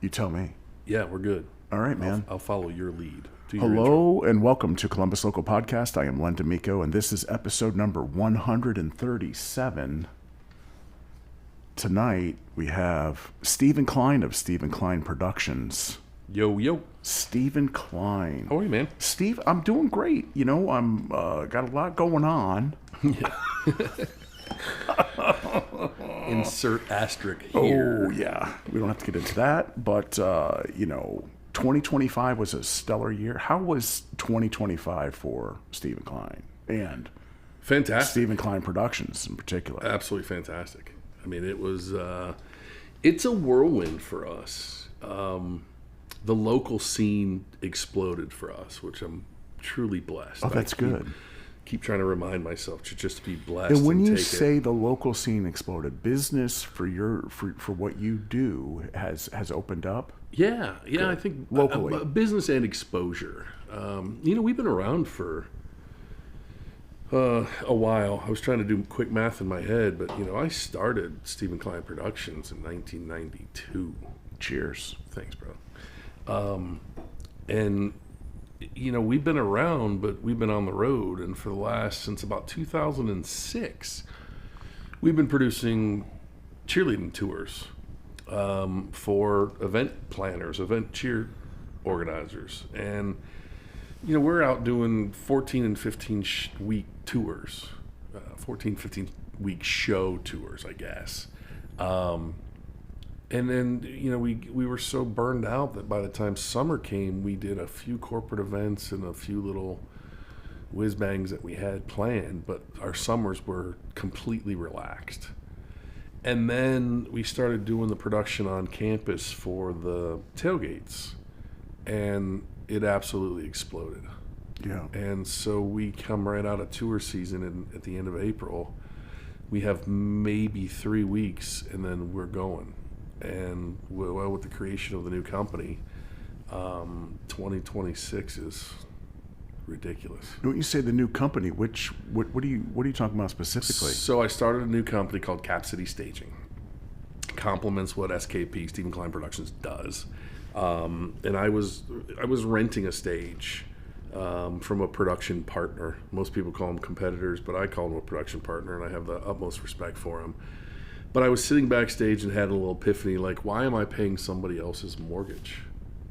You tell me. Yeah, we're good. All right, man. I'll follow your lead. Do your Hello and welcome to Columbus Local Podcast. I am Len D'Amico, and this is episode number 137. Tonight we have Steven Kline of Steven Kline Productions. Yo. Steven Kline. How are you, man? Steve, I'm doing great. You know, I'm got a lot going on. Insert asterisk here. Oh, yeah. We don't have to get into that, but, 2025 was a stellar year. How was 2025 for Steven Kline and Fantastic. Steven Kline Productions in particular? Absolutely fantastic. I mean, it was, it's a whirlwind for us. The local scene exploded for us, which I'm truly blessed. Oh, that's good. Keep trying to remind myself to just be blessed. And when you take say the local scene exploded, business for what you do has opened up. Yeah, I think locally, business and exposure. We've been around for a while. I was trying to do quick math in my head, but I started Steven Kline Productions in 1992. Cheers. Thanks, bro. And we've been around, but we've been on the road, and since about 2006, we've been producing cheerleading tours for event planners, event cheer organizers, and we're out doing 14 and 15 week tours, 15 week show tours, I guess. And then, we were so burned out that by the time summer came, we did a few corporate events and a few little whiz-bangs that we had planned, but our summers were completely relaxed. And then we started doing the production on campus for the tailgates, and it absolutely exploded. Yeah. And so we come right out of tour season at the end of April. We have maybe 3 weeks, and then we're going. And with the creation of the new company, 2026 is ridiculous. When you say the new company, what are you talking about specifically? So I started a new company called Cap City Staging. Complements what SKP, Steven Kline Productions, does. And I was renting a stage from a production partner. Most people call them competitors, but I call them a production partner, and I have the utmost respect for them. But I was sitting backstage and had a little epiphany, like, why am I paying somebody else's mortgage?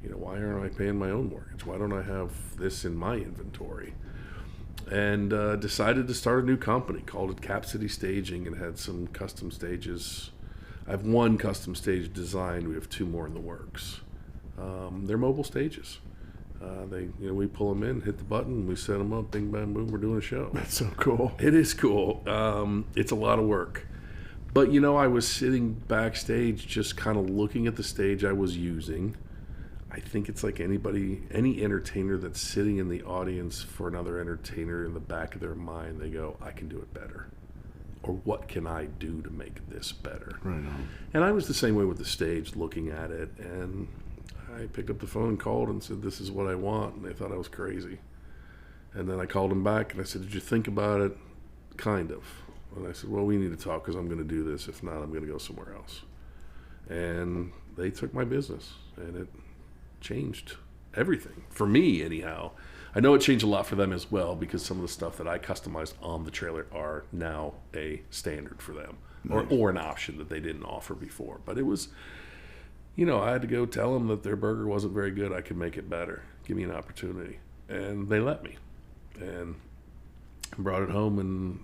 Why aren't I paying my own mortgage? Why don't I have this in my inventory? And decided to start a new company, called it Cap City Staging, and had some custom stages. I have one custom stage designed. We have 2 more in the works. They're mobile stages. We pull them in, hit the button, we set them up, bing, bang, boom, we're doing a show. That's so cool. It is cool. It's a lot of work. But, I was sitting backstage just kind of looking at the stage I was using. I think it's like any entertainer that's sitting in the audience for another entertainer, in the back of their mind, they go, I can do it better. Or what can I do to make this better? Right on. And I was the same way with the stage, looking at it. And I picked up the phone and called and said, this is what I want. And they thought I was crazy. And then I called them back and I said, did you think about it? Kind of. And I said, well, we need to talk because I'm going to do this. If not, I'm going to go somewhere else. And they took my business, and it changed everything. For me, anyhow. I know it changed a lot for them as well, because some of the stuff that I customized on the trailer are now a standard for them. Nice. Or an option that they didn't offer before. But it was, I had to go tell them that their burger wasn't very good. I could make it better. Give me an opportunity. And they let me. And brought it home, and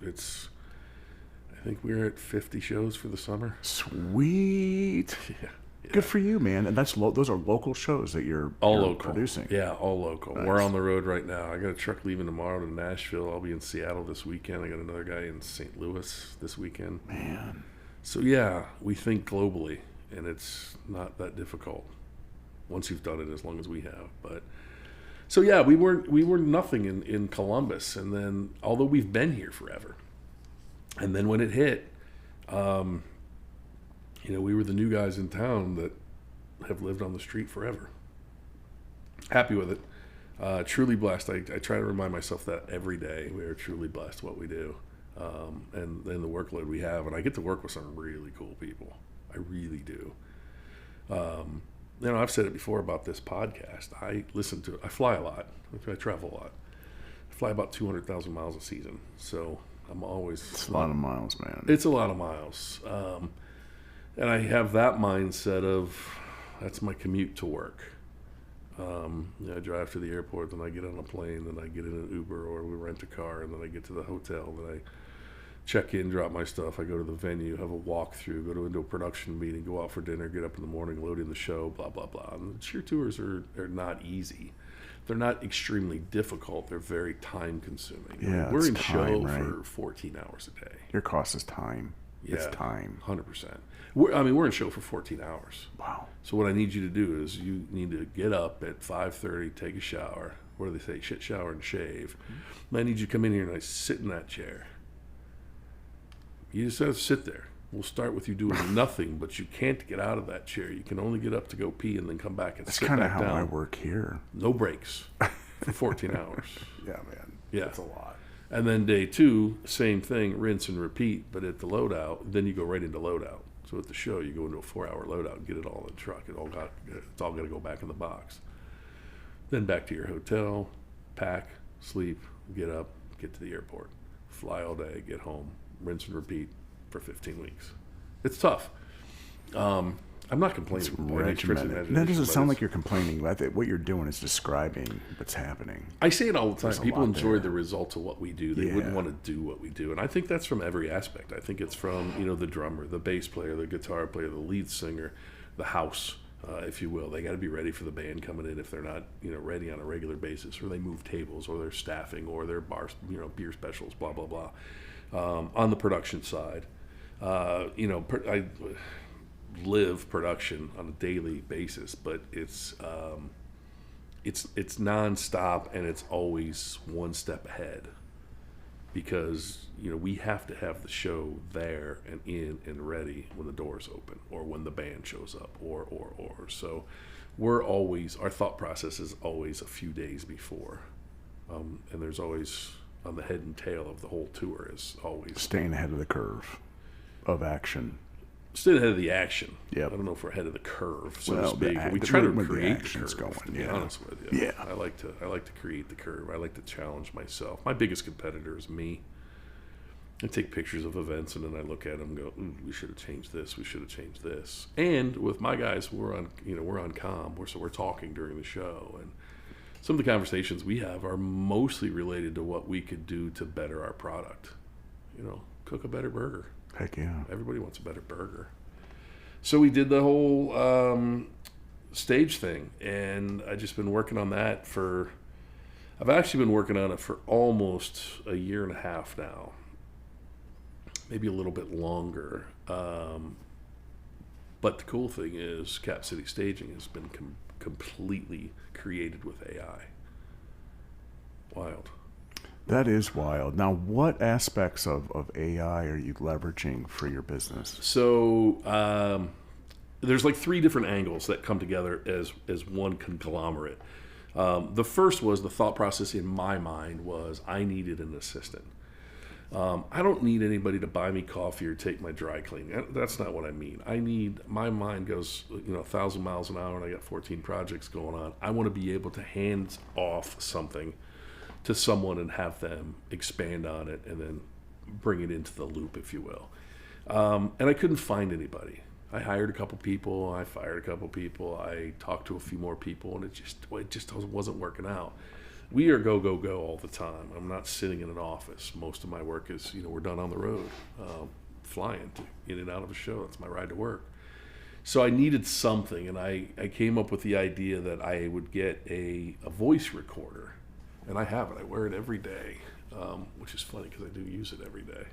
I think we're at 50 shows for the summer. Sweet. Yeah. Good for you, man. And those are local shows that you're local producing. Yeah, all local. Nice. We're on the road right now. I got a truck leaving tomorrow to Nashville. I'll be in Seattle this weekend. I got another guy in St. Louis this weekend. Man. So yeah, we think globally, and it's not that difficult once you've done it as long as we have. But so yeah, we were nothing in Columbus, and then although we've been here forever. And then when it hit, we were the new guys in town that have lived on the street forever. Happy with it. Truly blessed. I try to remind myself that every day. We are truly blessed what we do. And the workload we have. And I get to work with some really cool people. I really do. I've said it before about this podcast. I fly a lot. I travel a lot. I fly about 200,000 miles a season. So I'm always... It's a lot of miles, man. It's a lot of miles. And I have that mindset of, that's my commute to work. I drive to the airport, then I get on a plane, then I get in an Uber or we rent a car, and then I get to the hotel, then I check in, drop my stuff, I go to the venue, have a walkthrough, go into a production meeting, go out for dinner, get up in the morning, load in the show, blah, blah, blah. And the cheer tours are not easy. They're not extremely difficult. They're very time consuming. Yeah, we're in time, show right? For 14 hours a day. Your cost is time. Yeah, it's time. 100%. We're in show for 14 hours. Wow. So what I need you to do is you need to get up at 5:30, take a shower. What do they say? Shit, shower, and shave. And I need you to come in here and I sit in that chair. You just have to sit there. We'll start with you doing nothing, but you can't get out of that chair. You can only get up to go pee and then come back and sit back down. That's kind of how I work here. No breaks for 14 hours. Yeah, man. Yeah. That's a lot. And then day 2, same thing, rinse and repeat, but at the loadout, then you go right into loadout. So at the show, you go into a 4-hour loadout and get it all in the truck. It's all got to go back in the box. Then back to your hotel, pack, sleep, get up, get to the airport, fly all day, get home, rinse and repeat for 15 weeks. It's tough. I'm not complaining. It's regimented. That doesn't sound like you're complaining. I think what you're doing is describing what's happening. I say it all the time. People enjoy the results of what we do. They wouldn't want to do what we do. And I think that's from every aspect. I think it's from, the drummer, the bass player, the guitar player, the lead singer, the house, if you will. They got to be ready for the band coming in if they're not, ready on a regular basis, or they move tables, or they're staffing, or they're bar, beer specials, blah, blah, blah. On the production side, I live production on a daily basis, but it's nonstop, and it's always one step ahead, because we have to have the show there and in and ready when the doors open, or when the band shows up, or so our thought process is always a few days before, and there's always, on the head and tail of the whole tour, is always staying ahead of the curve of action. Staying ahead of the action. Yeah. I don't know if we're ahead of the curve, so to speak. We try to to create the curve, going, to be honest with you. Yeah. I like to create the curve. I like to challenge myself. My biggest competitor is me. I take pictures of events, and then I look at them and go, "Ooh, we should have changed this. We should have changed this." And with my guys, we're on comm. So we're talking during the show, and some of the conversations we have are mostly related to what we could do to better our product. Cook a better burger. Heck yeah. Everybody wants a better burger. So we did the whole stage thing, and I've just been working on that I've actually been working on it for almost a year and a half now. Maybe a little bit longer. But the cool thing is Cap City Staging has been completely created with AI. Wild. That is wild. Now, what aspects of AI are you leveraging for your business? So there's like 3 different angles that come together as one conglomerate. The first was, the thought process in my mind was, I needed an assistant. I don't need anybody to buy me coffee or take my dry cleaning. That's not what I mean. My mind goes 1,000 miles an hour, and I got 14 projects going on. I want to be able to hand off something to someone and have them expand on it and then bring it into the loop, if you will. And I couldn't find anybody. I hired a couple people, I fired a couple people, I talked to a few more people, and it just wasn't working out. We are go, go, go all the time. I'm not sitting in an office. Most of my work is, we're done on the road, flying in and out of a show. That's my ride to work. So I needed something, and I came up with the idea that I would get a voice recorder. And I have it. I wear it every day, which is funny because I do use it every day.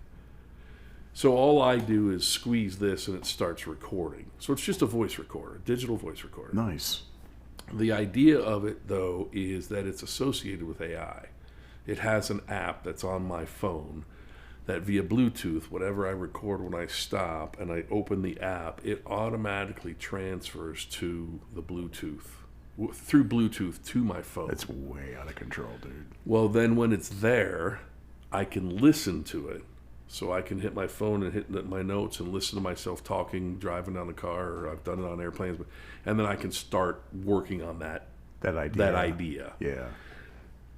So all I do is squeeze this, and it starts recording. So it's just a voice recorder, a digital voice recorder. Nice. The idea of it, though, is that it's associated with AI. It has an app that's on my phone that via Bluetooth, whatever I record when I stop and I open the app, it automatically transfers to the Bluetooth. Through Bluetooth to my phone. That's way out of control, dude. Well, then when it's there, I can listen to it. So I can hit my phone and hit my notes and listen to myself talking, driving down the car, or I've done it on airplanes. And then I can start working on that idea. Yeah.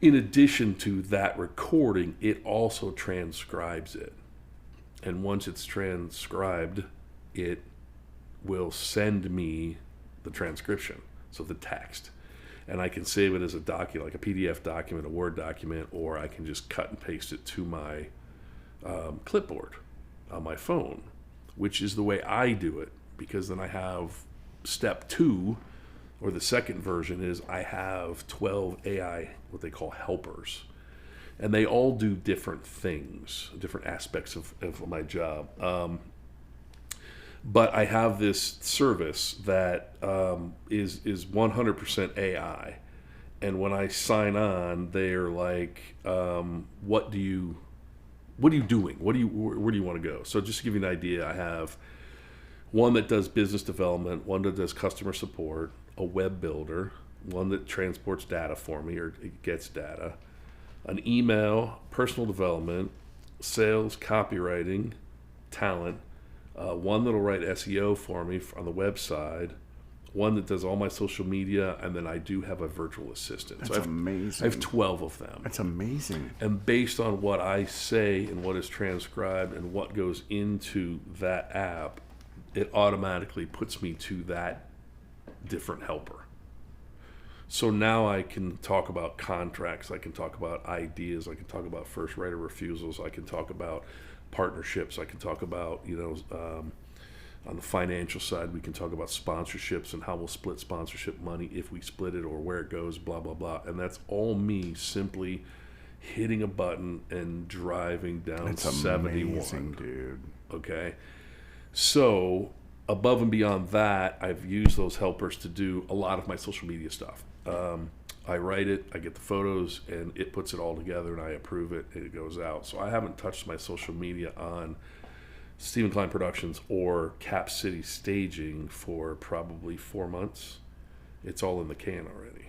In addition to that recording, it also transcribes it. And once it's transcribed, it will send me the transcription, so the text. And I can save it as a document, like a PDF document, a Word document, or I can just cut and paste it to my clipboard on my phone, which is the way I do it, because then I have step 2, or the second version is I have 12 AI, what they call helpers. And they all do different things, different aspects of my job. But I have this service that is 100% AI. And when I sign on, they're like, what are you doing? Where do you want to go? So just to give you an idea, I have one that does business development, one that does customer support, a web builder, one that transports data for me or gets data, an email, personal development, sales, copywriting, talent, one that'll write SEO for me on the website, one that does all my social media, and then I do have a virtual assistant. That's amazing. I have 12 of them. That's amazing. And based on what I say and what is transcribed and what goes into that app, it automatically puts me to that different helper. So now I can talk about contracts, I can talk about ideas, I can talk about first right of refusals, I can talk about partnerships, I can talk about, on the financial side, we can talk about sponsorships and how we'll split sponsorship money if we split it or where it goes, blah, blah, blah. And that's all me simply hitting a button and driving down That's 71. Amazing, dude. Okay? So above and beyond that, I've used those helpers to do a lot of my social media stuff. I write it, I get the photos, and it puts it all together, and I approve it, and it goes out. So I haven't touched my social media on Steven Kline Productions or Cap City Staging for probably 4 months. It's all in the can already.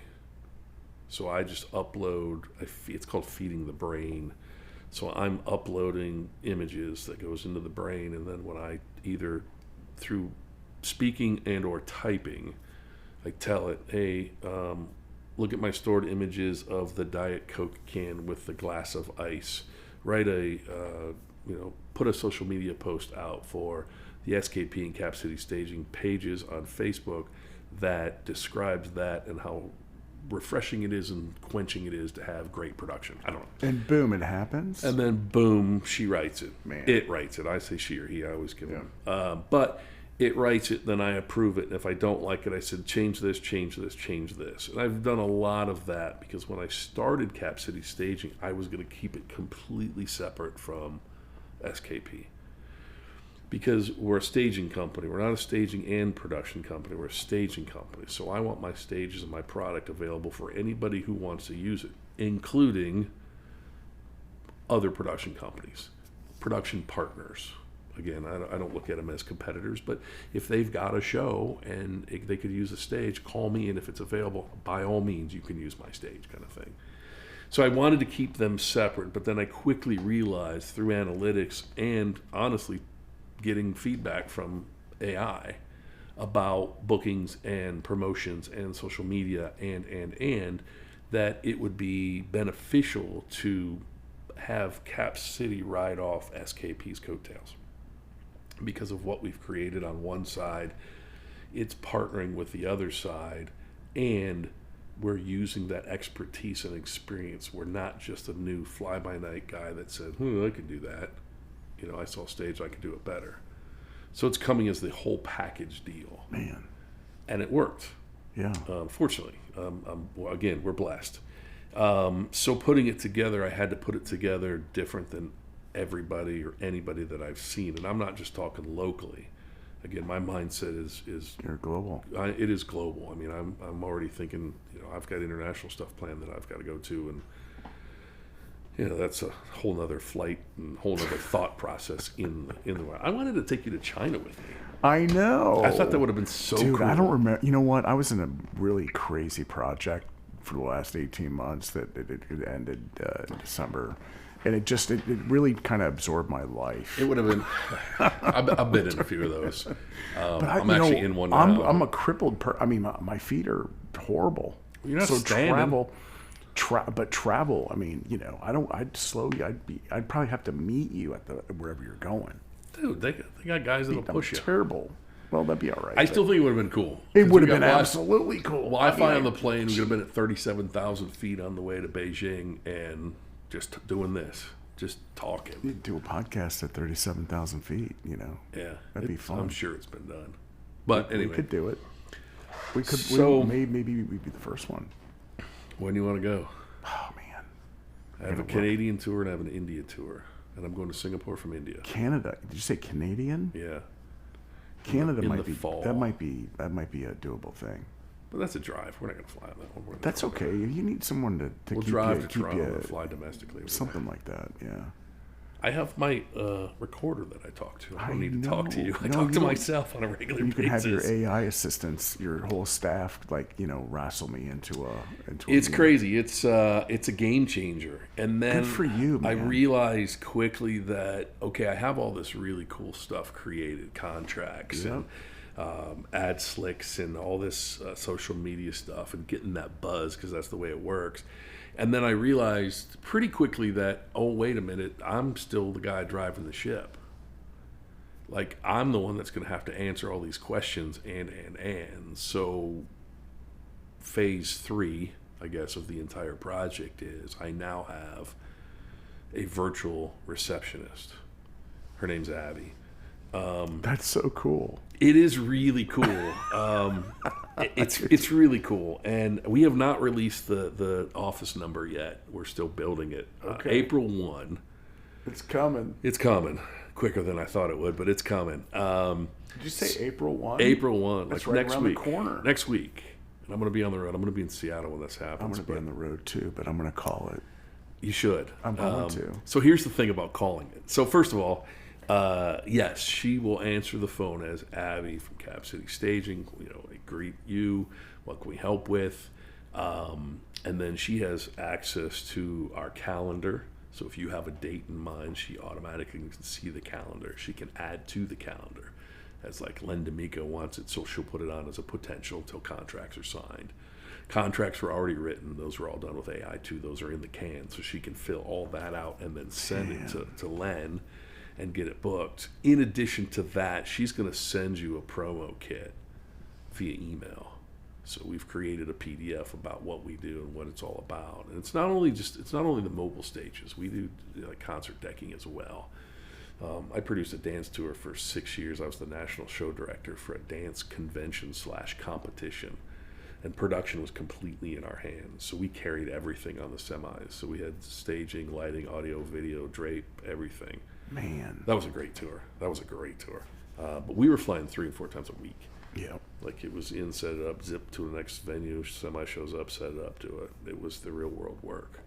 So I just upload, it's called feeding the brain. So I'm uploading images that goes into the brain, and then when I either through speaking and or typing, I tell it, hey, look at my stored images of the Diet Coke can with the glass of ice. Write put a social media post out for the SKP and Cap City Staging pages on Facebook that describes that and how refreshing it is and quenching it is to have great production. I don't know. And boom, it happens. And then boom, she writes it. Man. It writes it. I say she or he. I always give them. But it writes it, then I approve it. And if I don't like it, I said, change this, change this, change this. And I've done a lot of that because when I started Cap City Staging, I was going to keep it completely separate from SKP. Because we're a staging company. We're not a staging and production company. We're a staging company. So I want my stages and my product available for anybody who wants to use it, including other production companies, production partners. Again, I don't look at them as competitors, but if they've got a show and they could use a stage, call me, and if it's available, by all means, you can use my stage, kind of thing. So I wanted to keep them separate, but then I quickly realized through analytics and honestly getting feedback from AI about bookings and promotions and social media and that it would be beneficial to have Cap City ride off SKP's coattails. Because of what we've created on one side, it's partnering with the other side, and we're using that expertise and experience. We're not just a new fly-by-night guy that said, I can do that. I saw stage, I could do it better. So it's coming as the whole package deal. Man. And it worked. Yeah. Fortunately. Again, we're blessed. So putting it together, I had to put it together different than everybody or anybody that I've seen. And I'm not just talking locally. Again, my mindset is You're global. It is global. I mean, I'm already thinking, I've got international stuff planned that I've got to go to, and that's a whole nother flight and whole nother thought process in the way. I wanted to take you to China with me. I know. I thought that would have been so Dude, cool. I don't remember. You know what? I was in a really crazy project for the last 18 months that it ended in December. And it really kind of absorbed my life. It would have been. I've been in a few of those. But I'm actually in one now. I'm a crippled my feet are horrible. You're not so standing. travel. I mean, I'd slow you. I'd probably have to meet you at wherever you're going. Dude, they got guys that'll I'm push you. terrible. Well, that'd be all right. I still think it would have been cool. It would have been absolutely cool. Wi-Fi on the plane. We could have been at 37,000 feet on the way to Beijing and just doing this, just talking. You'd do a podcast at 37,000 feet. Yeah, that'd be fun. I'm sure it's been done. But anyway, we could do it. We could. So maybe we'd be the first one. When do you want to go? Oh man, I have a Canadian tour and I have an India tour, and I'm going to Singapore from India. Canada? Did you say Canadian? Yeah. Canada in might the be fall. that might be a doable thing. But that's a drive. We're not going to fly on that one. That's okay. You need someone to we'll keep drive you, to keep Toronto you, and fly domestically. Something like that. Yeah. I have my recorder that I talk to. I don't need to talk to you. I No, talk you to don't. myself on a regular basis. You can have your AI assistants, your whole staff, wrestle me into a. It's crazy. It's a game changer. And then Good for you, man. I realized quickly that I have all this really cool stuff created, contracts and ad slicks and all this social media stuff, and getting that buzz because that's the way it works. And then I realized pretty quickly that, oh, wait a minute, I'm still the guy driving the ship. Like, I'm the one that's going to have to answer all these questions and. So phase 3, I guess, of the entire project is I now have a virtual receptionist. Her name's Abby. That's so cool. It is really cool. It's really cool, and we have not released the office number yet. We're still building it. Okay. April 1. It's coming. It's coming quicker than I thought it would, but it's coming. Did you say April 1? April 1, That's like right next around week. the corner. Next week, and I'm going to be on the road. I'm going to be in Seattle when this happens. I'm going to be on the road too, but I'm going to call it. You should. I'm going to. So here's the thing about calling it. So first of all, yes, she will answer the phone as Abby from Cap City Staging. I greet you. What can we help with? And then she has access to our calendar. So if you have a date in mind, she automatically can see the calendar. She can add to the calendar as like Len D'Amico wants it. So she'll put it on as a potential until contracts are signed. Contracts were already written. Those were all done with AI too. Those are in the can. So she can fill all that out and then send it to Len and get it booked. In addition to that, she's going to send you a promo kit via email. So we've created a PDF about what we do and what it's all about. And it's not only the mobile stages. We do like concert decking as well. I produced a dance tour for 6 years. I was the national show director for a dance convention / competition. And production was completely in our hands. So we carried everything on the semis. So we had staging, lighting, audio, video, drape, everything. Man. That was a great tour. But we were flying 3 and 4 times a week. Yeah. Like it was in, set it up, zip to the next venue, semi shows up, set it up, do it. It was the real world work.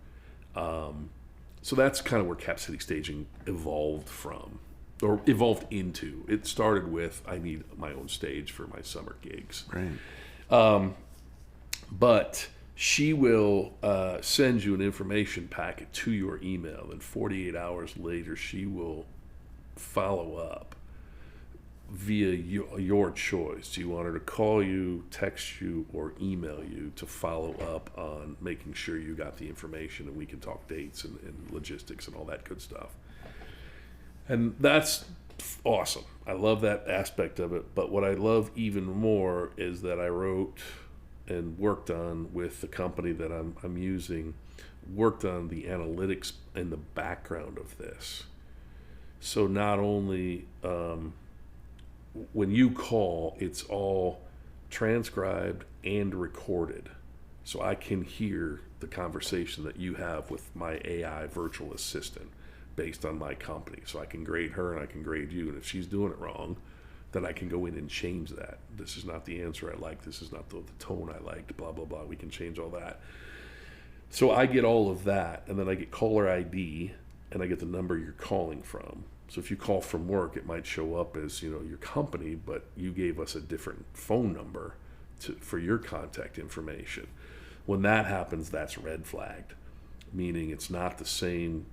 So that's kind of where Cap City Staging evolved from, or evolved into. It started with, I need my own stage for my summer gigs. Right. But she will send you an information packet to your email. Then 48 hours later, she will follow up via your choice. Do you want her to call you, text you, or email you to follow up on making sure you got the information and we can talk dates and logistics and all that good stuff? And that's awesome. I love that aspect of it. But what I love even more is that I wrote and worked on with the company that I'm using, worked on the analytics in the background of this. So not only when you call, it's all transcribed and recorded. So I can hear the conversation that you have with my AI virtual assistant based on my company. So I can grade her and I can grade you. And if she's doing it wrong, then I can go in and change that. This is not the answer I like. This is not the tone I liked, blah, blah, blah. We can change all that. So I get all of that, and then I get caller ID, and I get the number you're calling from. So if you call from work, it might show up as, your company, but you gave us a different phone number for your contact information. When that happens, that's red flagged, meaning it's not the same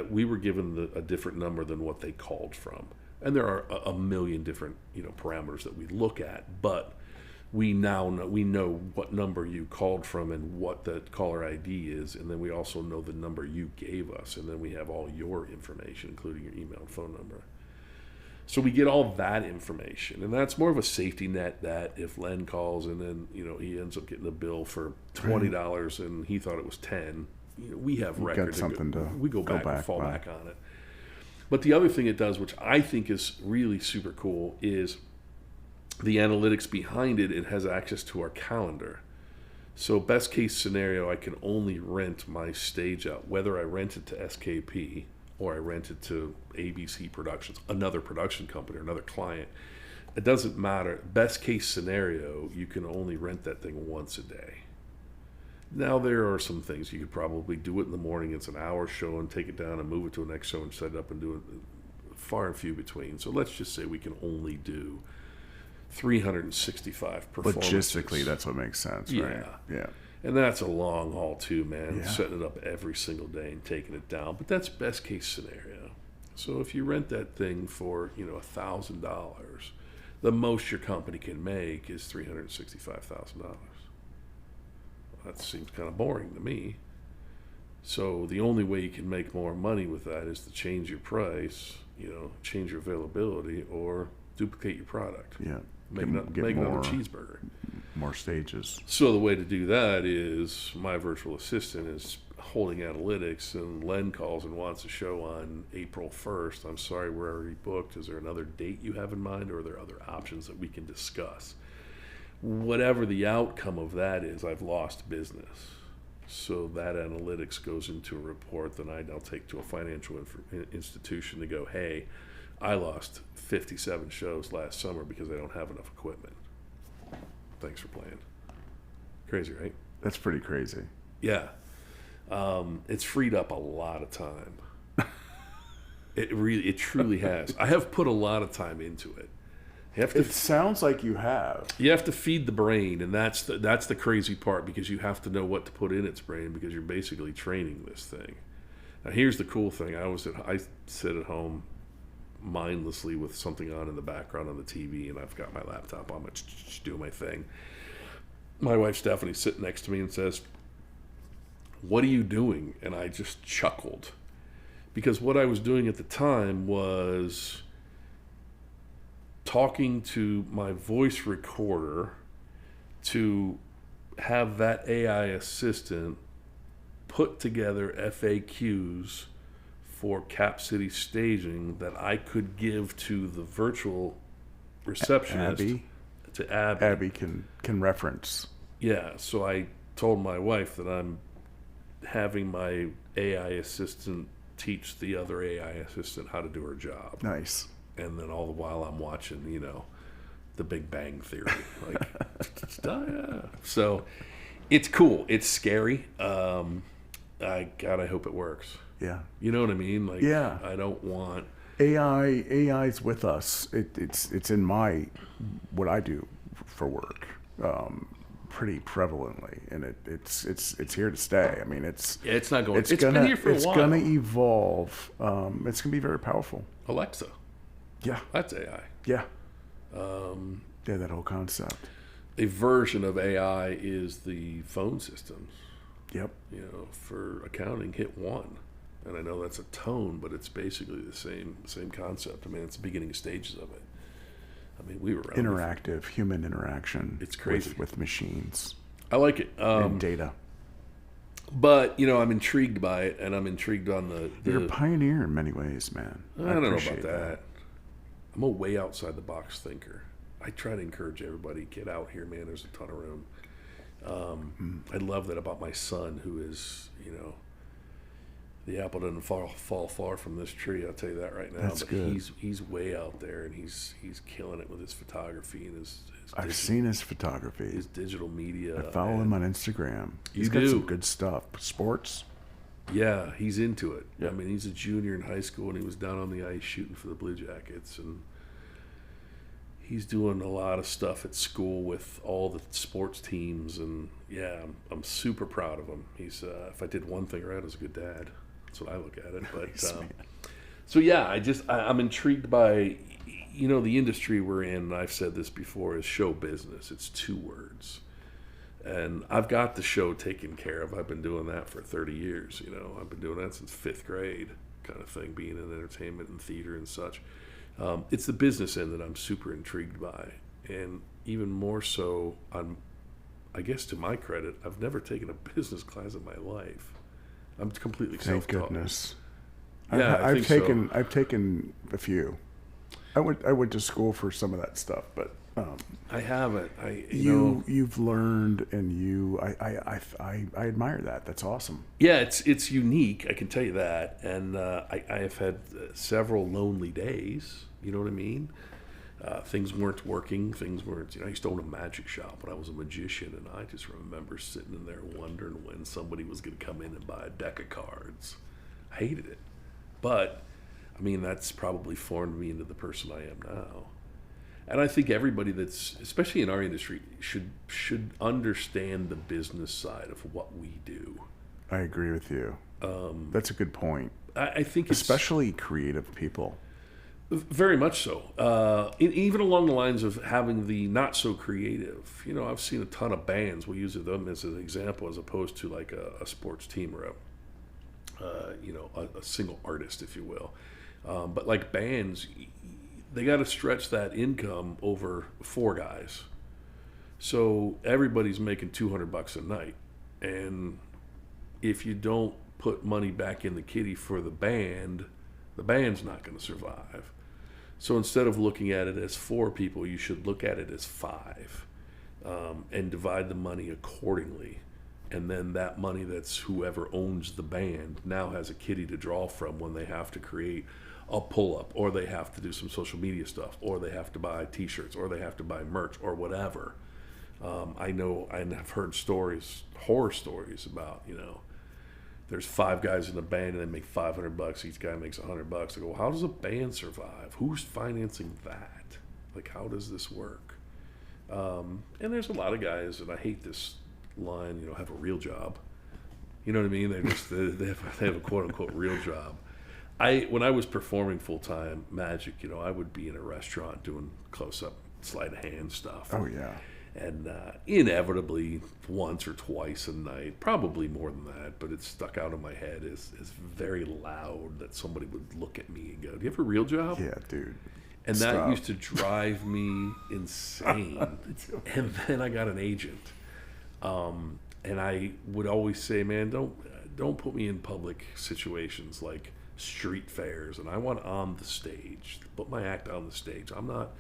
we were given a different number than what they called from. And there are a million different, parameters that we look at, but we know what number you called from and what the caller ID is, and then we also know the number you gave us, and then we have all your information, including your email and phone number. So we get all that information, and that's more of a safety net that if Len calls and then he ends up getting a bill for $20 and he thought it was $10, we have record. We go back and fall back on it. But the other thing it does, which I think is really super cool, is the analytics behind it. It has access to our calendar. So best case scenario, I can only rent my stage out, whether I rent it to SKP or I rent it to ABC Productions, another production company or another client. It doesn't matter. Best case scenario, you can only rent that thing once a day. Now, there are some things you could probably do it in the morning. It's an hour show and take it down and move it to a next show and set it up and do it, far and few between. So let's just say we can only do 365 performances. Logistically, that's what makes sense, right? Yeah. And that's a long haul too, man. Yeah. Setting it up every single day and taking it down. But that's best case scenario. So if you rent that thing for, $1,000, the most your company can make is $365,000. That seems kind of boring to me. So the only way you can make more money with that is to change your price, change your availability, or duplicate your product. Yeah. Make another cheeseburger. More stages. So the way to do that is my virtual assistant is holding analytics, and Len calls and wants a show on April 1st. I'm sorry, we're already booked. Is there another date you have in mind, or are there other options that we can discuss? Whatever the outcome of that is, I've lost business. So that analytics goes into a report that I'll take to a financial institution to go, hey, I lost 57 shows last summer because I don't have enough equipment. Thanks for playing. Crazy, right? That's pretty crazy. Yeah. It's freed up a lot of time. It truly has. I have put a lot of time into it. It sounds like you have. You have to feed the brain, and that's the crazy part, because you have to know what to put in its brain, because you're basically training this thing. Now, here's the cool thing. I sit at home mindlessly with something on in the background on the TV, and I've got my laptop on, doing my thing. My wife Stephanie's sitting next to me and says, "What are you doing?" And I just chuckled, because what I was doing at the time was talking to my voice recorder to have that AI assistant put together FAQs for Cap City staging that I could give to the virtual receptionist. To Abby. Abby can reference. Yeah, so I told my wife that I'm having my AI assistant teach the other AI assistant how to do her job. Nice. And then all the while I'm watching, The Big Bang Theory. So it's cool. It's scary. I hope it works. Yeah. You know what I mean? Yeah. I don't want AI's with us. It's in what I do for work, pretty prevalently, and it's here to stay. I mean, it's not going. It's been here for a while. It's gonna evolve. It's gonna be very powerful. Alexa. Yeah. That's AI. Yeah. That whole concept. A version of AI is the phone systems. Yep. For accounting, hit 1. And I know that's a tone, but it's basically the same concept. I mean, it's the beginning stages of it. I mean, we were around interactive, human interaction. It's crazy. With machines. I like it. And data. But, I'm intrigued by it, and I'm intrigued on the You're a pioneer in many ways, man. I don't know about that. I'm a way outside the box thinker. I try to encourage everybody, get out here, man. There's a ton of room. I love that about my son, who is, the apple doesn't fall far from this tree. I'll tell you that right now. That's good. He's way out there, and he's killing it with his photography and his I've seen his photography. His digital media. I follow him on Instagram. He's got some good stuff. Sports. Yeah, he's into it. Yeah. I mean, he's a junior in high school, and he was down on the ice shooting for the Blue Jackets, and he's doing a lot of stuff at school with all the sports teams, and yeah, I'm super proud of him. He's if I did one thing right, I was a good dad. That's what I look at it. But Nice, man. so yeah, I'm intrigued by, the industry we're in. And I've said this before, is show business. It's 2 words, and I've got the show taken care of. I've been doing that for 30 years. I've been doing that since 5th grade, kind of thing, being in entertainment and theater and such. It's the business end that I'm super intrigued by, and even more so, I guess to my credit, I've never taken a business class in my life. I'm completely Thank self-taught. goodness. Yeah, I've taken so. I've taken a few. I went to school for some of that stuff, but I haven't. you've learned, and I admire that. That's awesome. Yeah, it's unique. I can tell you that, and I have had several lonely days. You know what I mean? Things weren't working. Things weren't. I used to own a magic shop when I was a magician, and I just remember sitting in there wondering when somebody was going to come in and buy a deck of cards. I hated it, but that's probably formed me into the person I am now. And I think everybody that's, especially in our industry, should understand the business side of what we do. I agree with you. That's a good point. I think it's Especially creative people. very much so. Even along the lines of having the not so creative. I've seen a ton of bands. We'll use them as an example, as opposed to like a sports team or a single artist, if you will. But like bands, they got to stretch that income over 4 guys. So everybody's making $200 a night, and if you don't put money back in the kitty for the band's not going to survive. So instead of looking at it as 4 people, you should look at it as 5, and divide the money accordingly. And then that money, that's whoever owns the band, now has a kitty to draw from when they have to create a pull-up, or they have to do some social media stuff, or they have to buy T-shirts, or they have to buy merch, or whatever. I know, and I've heard horror stories about, there's 5 guys in the band and they make $500. Each guy makes $100. I go, well, how does a band survive? Who's financing that? Like, how does this work? And there's a lot of guys, and I hate this line, have a real job. You know what I mean? They have a quote unquote real job. When I was performing full time magic, I would be in a restaurant doing close up sleight of hand stuff. Oh yeah. And inevitably, once or twice a night, probably more than that, but it stuck out in my head is very loud that somebody would look at me and go, "Do you have a real job?" Yeah, dude. And Stop. that used to drive me insane. And then I got an agent, and I would always say, "Man, don't put me in public situations like street fairs, and I want on the stage, put my act on the stage. I'm not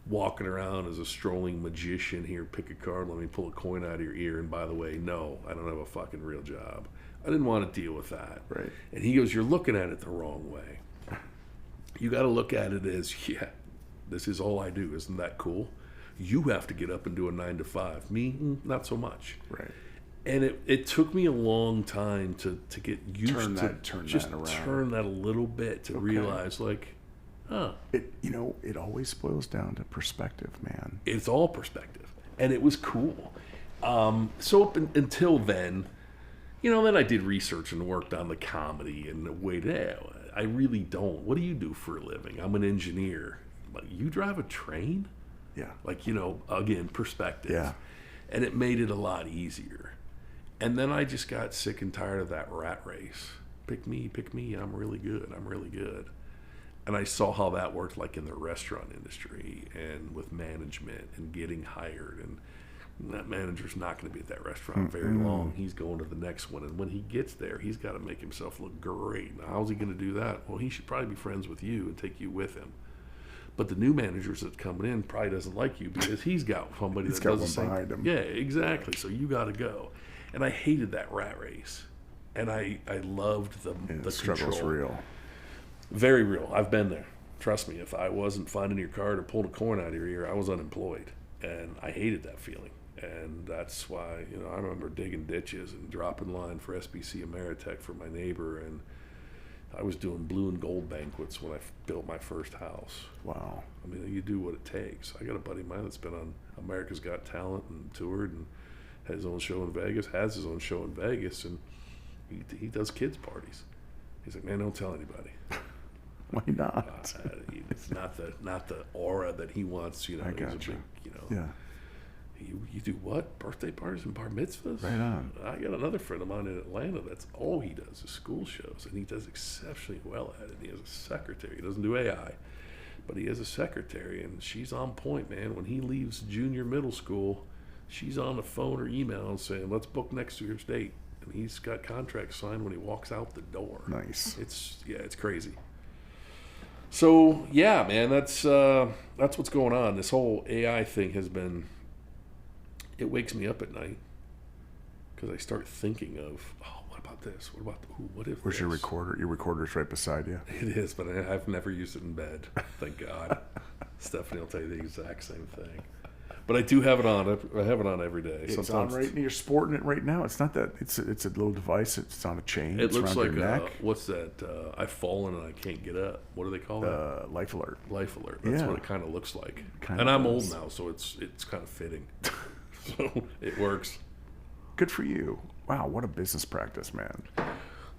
walking around as a strolling magician here, pick a card, let me pull a coin out of your ear, and by the way, no, I don't have a fucking real job." I didn't want to deal with that. Right. And he goes, "You're looking at it the wrong way. You got to look at it as, yeah, this is all I do. Isn't that cool? You have to get up and do a 9 to 5. Me, not so much." Right. And it took me a long time to get used Turn to that around. turn that a little bit to realize, like, It always boils down to perspective, man. it's all perspective. And it was cool. So until then, then I did research and worked on the comedy and the way I really don't. What do you do for a living? I'm an engineer. Like, you drive a train? Yeah. Like, again, perspective. Yeah. And it made it a lot easier. And then I just got sick and tired of that rat race. Pick me, I'm really good. And I saw how that worked, like in the restaurant industry and with management and getting hired. And that manager's not going to be at that restaurant very long. He's going to the next one. And when he gets there, he's got to make himself look great. Now, how's he going to do that? Well, he should probably be friends with you and take you with him. But the new managers that's coming in probably doesn't like you because he's got somebody that does the same. Behind him. Yeah, exactly. So you got to go. And I hated that rat race. And I loved the struggle's control. real. Very real. I've been there. Trust me, if I wasn't finding your card or pulling a coin out of your ear, I was unemployed. And I hated that feeling. And that's why, I remember digging ditches and dropping line for SBC Ameritech for my neighbor. And I was doing blue and gold banquets when I built my first house. Wow. I mean, you do what it takes. I got a buddy of mine that's been on America's Got Talent and toured and has his own show in Vegas, and he does kids parties. He's like, man, don't tell anybody. Why not? It's not the aura that he wants. You know, I he's a gotcha. big, you know. Yeah. You do what? Birthday parties and bar mitzvahs? Right on. I got another friend of mine in Atlanta. That's all he does is school shows, and he does exceptionally well at it. He has a secretary. He doesn't do AI, but he has a secretary, and she's on point, man. When he leaves junior middle school, she's on the phone or email and saying, "Let's book next year's date." And he's got contracts signed when he walks out the door. Nice. It's crazy. So yeah, man, that's what's going on. This whole AI thing has been. It wakes me up at night because I start thinking of, oh, what about this? What about what if? Where's this? your recorder? Your recorder's right beside you. It is, but I've never used it in bed. Thank God. Stephanie will tell you the exact same thing. But I do have it on. I have it on every day. It's Sometimes on right. You're sporting it right now. It's not that. It's a little device. It's on a chain. it It's looks around like your neck. what's that? I've fallen and I can't get up. What do they call that? Life alert. Life alert. That's Yeah. what it kind of looks like. Kinda And I'm does. old now, so it's kind of fitting. So it works. Good for you. Wow, what a business practice, man.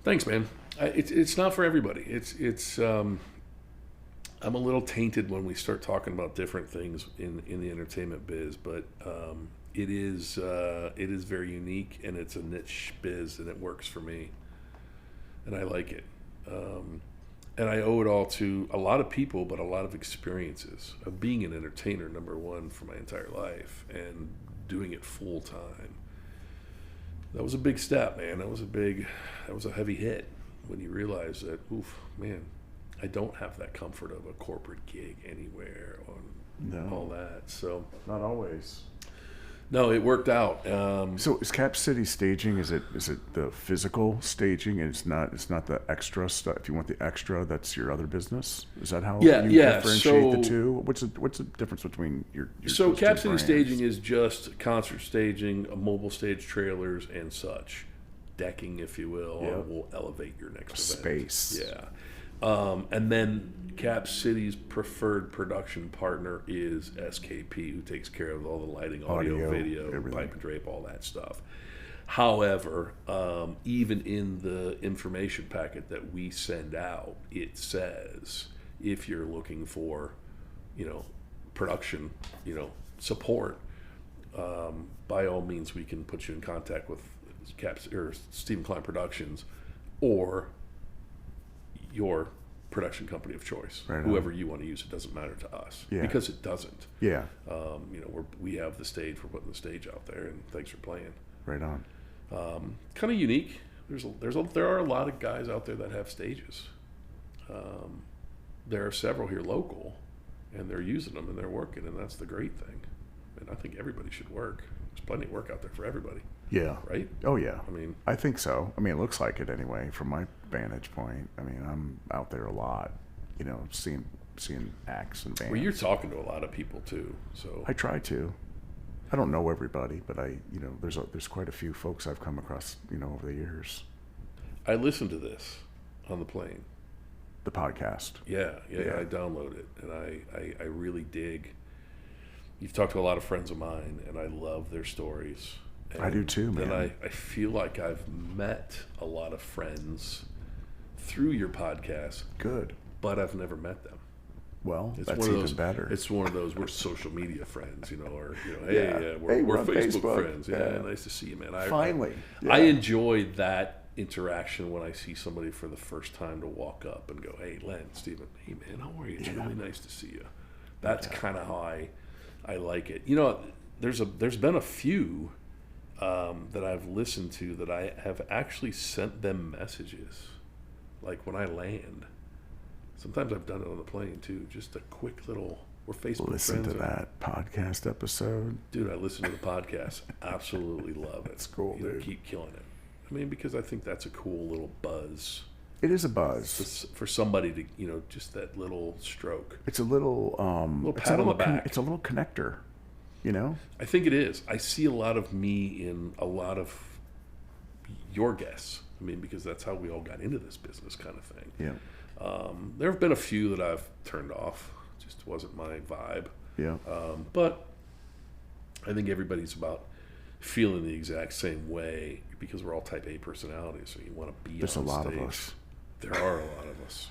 Thanks, man. It's not for everybody. It's I'm a little tainted when we start talking about different things in the entertainment biz, but it is very unique, and it's a niche biz, and it works for me, and I like it. And I owe it all to a lot of people, but a lot of experiences of being an entertainer, number one, for my entire life, and doing it full time. That was a big step, man. That was a heavy hit when you realize that, oof, man, I don't have that comfort of a corporate gig anywhere on all that. So Not always. no, it worked out. So is Cap City staging? Is it the physical staging, and it's not the extra stuff? If you want the extra, that's your other business. Is that how Yeah, you yeah, differentiate the so- two? What's the difference between your So those two Cap City brands? staging is just concert staging, mobile stage trailers, and such. Decking, if you will, Yep. will elevate your next Space. event. Yeah. And then Cap City's preferred production partner is SKP, who takes care of all the lighting, audio, video, everything. pipe and drape, all that stuff. However, even in the information packet that we send out, it says if you're looking for, production, support, by all means, we can put you in contact with Steven Kline Productions or your production company of choice. Right on. Whoever you want to use, it doesn't matter to us. Yeah. Because it doesn't. Yeah, We have the stage, we're putting the stage out there, and thanks for playing. right on. Kind of unique. There are a lot of guys out there that have stages. There are several here local, and they're using them and they're working, and that's the great thing. And I think everybody should work. There's plenty of work out there for everybody, Yeah. right? Oh yeah. I mean, I think so. I mean, it looks like it anyway, from my vantage point. I mean, I'm out there a lot, seeing acts and bands. well, you're talking to a lot of people too, so I try to. I don't know everybody, but there's quite a few folks I've come across, over the years. I listen to this on the plane. The podcast. Yeah. I download it, and I really dig. You've talked to a lot of friends of mine, and I love their stories. And I do too, man. then I feel like I've met a lot of friends through your podcast, Good. but I've never met them. Well, It's that's one of even those, better. It's one of those, we're social media friends, or Yeah. we're Hey, we're on Facebook, Facebook. friends. Yeah, nice to see you, man. Finally. I Yeah. enjoy that interaction when I see somebody for the first time to walk up and go, "Hey, Len, Steven, hey man, how are you? It's really nice to see you." That's kind of how I like it. There's been a few that I've listened to that I have actually sent them messages, like when I land. Sometimes I've done it on the plane too. Just a quick little. We're Facebook Listen friends. to that podcast episode. Dude, I listen to the podcast. Absolutely love it. That's cool, dude. Keep killing it. I mean, because I think that's a cool little buzz It is a buzz. for somebody to, just that little stroke. It's a little pat on the back. It's a little connector, I think it is. I see a lot of me in a lot of your guests. I mean, because that's how we all got into this business kind of thing. Yeah. There have been a few that I've turned off. Just wasn't my vibe. Yeah. But I think everybody's about feeling the exact same way because we're all type A personalities. So you want to be There's a on lot stage. of us. There are a lot of us.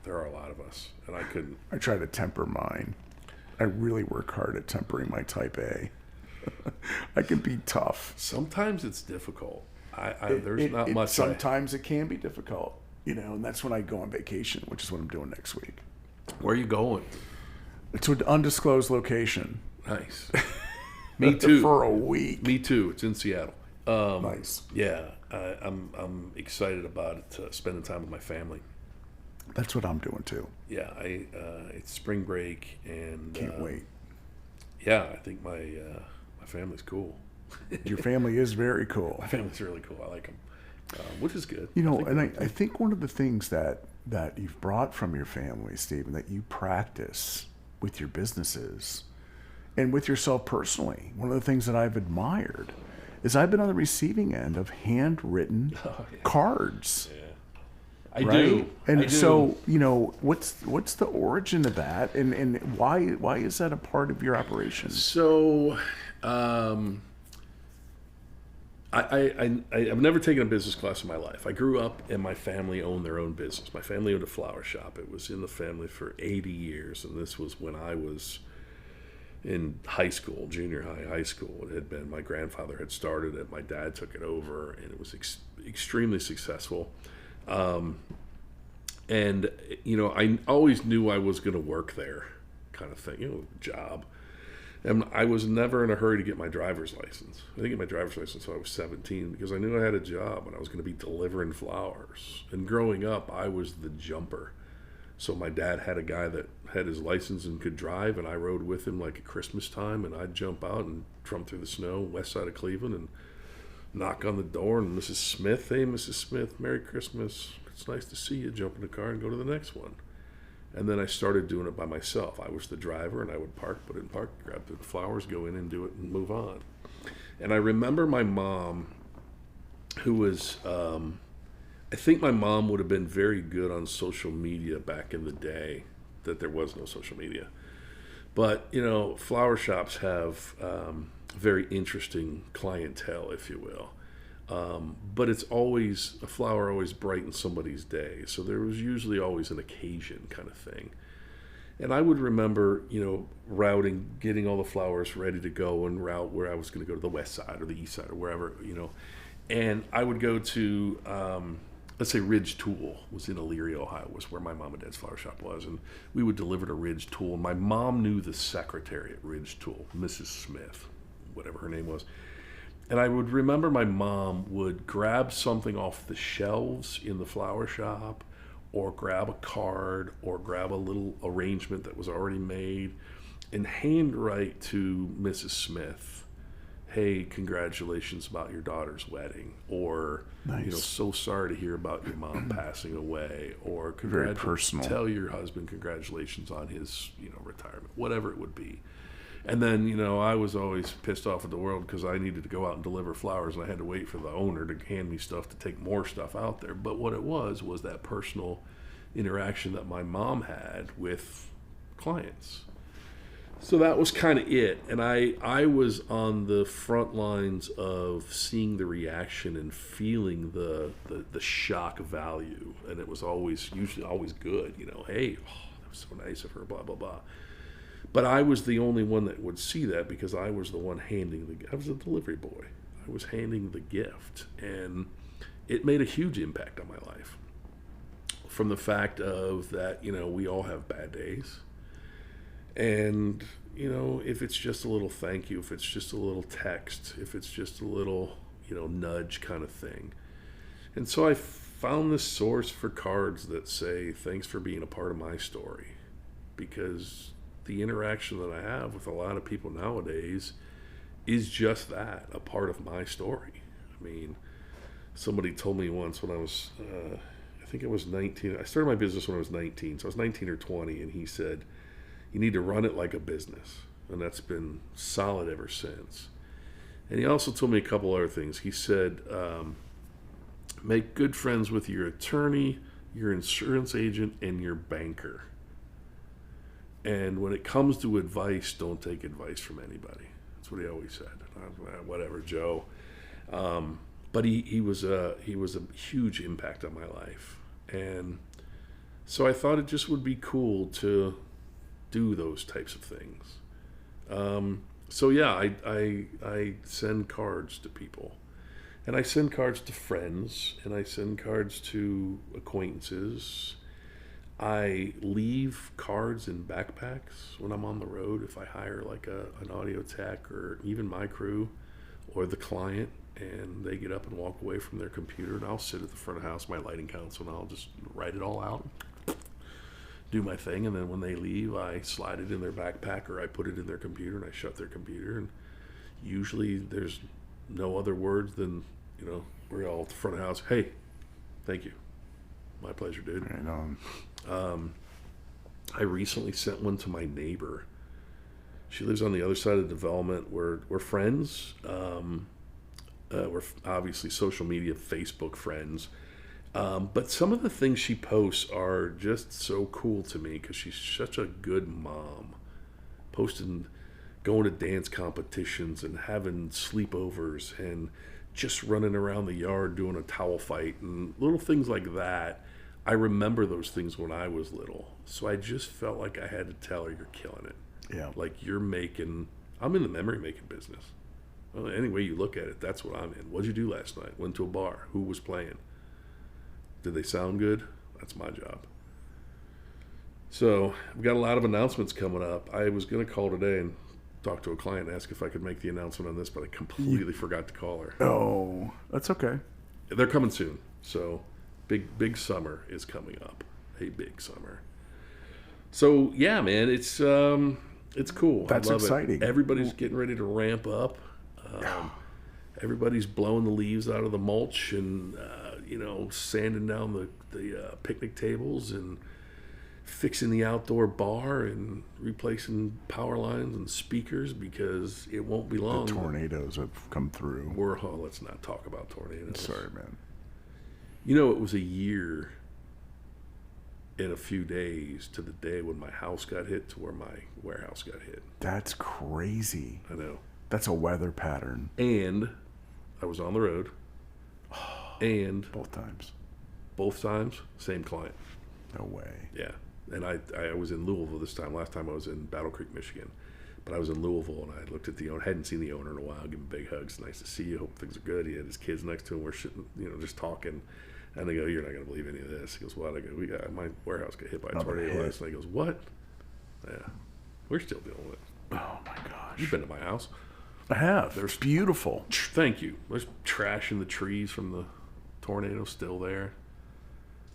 There are a lot of us, and I couldn't. I try to temper mine. I really work hard at tempering my type A. I can be tough. Sometimes it's difficult. There's not much. Sometimes it can be difficult, and that's when I go on vacation, which is what I'm doing next week. Where are you going? To an undisclosed location. Nice. Me too. For a week. Me too. It's in Seattle. Nice. Yeah, I'm excited about it. Spending time with my family. That's what I'm doing too. Yeah, it's spring break and Can't wait. Yeah, I think my family's cool. Your family is very cool. My family's really cool. I like them, which is good. I think one of the things that you've brought from your family, Steven, that you practice with your businesses and with yourself personally, one of the things that I've admired is I've been on the receiving end of handwritten cards. Yeah. I right? do. And I do. so, what's the origin of that, and why is that a part of your operation? So, I've never taken a business class in my life. I grew up and my family owned their own business. My family owned a flower shop. It was in the family for 80 years, and this was when I was in high school, junior high school. It had been, my grandfather had started it, my dad took it over, and it was extremely successful. And I always knew I was going to work there, kind of thing, job. And I was never in a hurry to get my driver's license. I didn't get my driver's license until I was 17 because I knew I had a job and I was going to be delivering flowers. And growing up, I was the jumper. So my dad had a guy that had his license and could drive, and I rode with him like at Christmas time, and I'd jump out and trump through the snow, west side of Cleveland, and knock on the door, and Mrs. Smith, hey, Mrs. Smith, Merry Christmas. It's nice to see you. Jump in the car and go to the next one. And then I started doing it by myself. I was the driver, and I would put it in park, grab the flowers, go in and do it, and move on. And I remember my mom, who was, I think my mom would have been very good on social media back in the day, that there was no social media. But, flower shops have very interesting clientele, if you will. But it's always, a flower always brightens somebody's day. So there was usually always an occasion kind of thing. And I would remember, routing, getting all the flowers ready to go and route where I was going to go to the west side or the east side or wherever, And I would go to, let's say Ridge Tool was in Elyria, Ohio, was where my mom and dad's flower shop was. And we would deliver to Ridge Tool. And my mom knew the secretary at Ridge Tool, Mrs. Smith, whatever her name was. And I would remember my mom would grab something off the shelves in the flower shop, or grab a card, or grab a little arrangement that was already made, and handwrite to Mrs. Smith, hey, congratulations about your daughter's wedding, or, nice. So sorry to hear about your mom passing away, or very personal. Tell your husband congratulations on his, retirement, whatever it would be. And then, I was always pissed off at the world because I needed to go out and deliver flowers, and I had to wait for the owner to hand me stuff to take more stuff out there. But what it was that personal interaction that my mom had with clients. So that was kind of it. And I was on the front lines of seeing the reaction and feeling the shock value. And it was usually always good, hey, that was so nice of her, blah, blah, blah. But I was the only one that would see that because I was the one I was a delivery boy. I was handing the gift, and it made a huge impact on my life. From the fact of that, we all have bad days. And, if it's just a little thank you, if it's just a little text, if it's just a little, nudge kind of thing. And so I found this source for cards that say, thanks for being a part of my story. Because the interaction that I have with a lot of people nowadays is just that, a part of my story. I mean, somebody told me once when I was, I think I was 19. I started my business when I was 19, so I was 19 or 20, and he said, you need to run it like a business. And that's been solid ever since. And he also told me a couple other things. He said, make good friends with your attorney, your insurance agent, and your banker. And when it comes to advice, don't take advice from anybody. That's what he always said. Whatever, Joe. But he was a huge impact on my life. And so I thought it just would be cool to do those types of things. So yeah, I send cards to people, and I send cards to friends, and I send cards to acquaintances. I leave cards in backpacks when I'm on the road. If I hire like an audio tech or even my crew or the client, and they get up and walk away from their computer, and I'll sit at the front of the house, my lighting council, and I'll just write it all out, do my thing, and then when they leave, I slide it in their backpack or I put it in their computer and I shut their computer. And usually there's no other words than, we're all at the front of the house. Hey, thank you. My pleasure, dude. Right on. I recently sent one to my neighbor. She lives on the other side of the development. We're friends. We're obviously social media, Facebook friends. But some of the things she posts are just so cool to me because she's such a good mom. Posting, going to dance competitions and having sleepovers and just running around the yard doing a towel fight and little things like that. I remember those things when I was little. So I just felt like I had to tell her, you're killing it. Yeah. Like I'm in the memory making business. Well, any way you look at it, that's what I'm in. What'd you do last night? Went to a bar. Who was playing? Did they sound good? That's my job. So we've got a lot of announcements coming up. I was going to call today and talk to a client and ask if I could make the announcement on this, but I completely forgot to call her. Oh, that's okay. They're coming soon. So big summer is coming up. A big summer. So yeah, man, it's cool. That's I love exciting. It. Everybody's getting ready to ramp up. Everybody's blowing the leaves out of the mulch and sanding down the picnic tables and fixing the outdoor bar and replacing power lines and speakers because it won't be long. The tornadoes have come through. Let's not talk about tornadoes. Sorry, man. It was a year in a few days to the day when my house got hit to where my warehouse got hit. That's crazy. I know. That's a weather pattern. And I was on the road. And both times, same client. No way. Yeah. And I was in Louisville this time. Last time I was in Battle Creek, Michigan. But I was in Louisville, and I looked at the owner. Hadn't seen the owner in a while. Give him a big hug. It's nice to see you. Hope things are good. He had his kids next to him. We're sitting, just talking. And they go, you're not going to believe any of this. He goes, what? I go, my warehouse got hit by a tornado last night. He goes, what? Yeah. We're still dealing with it. Oh, my gosh. You've been to my house. I have. It's beautiful. Thank you. There's trash in the trees from the tornado still there.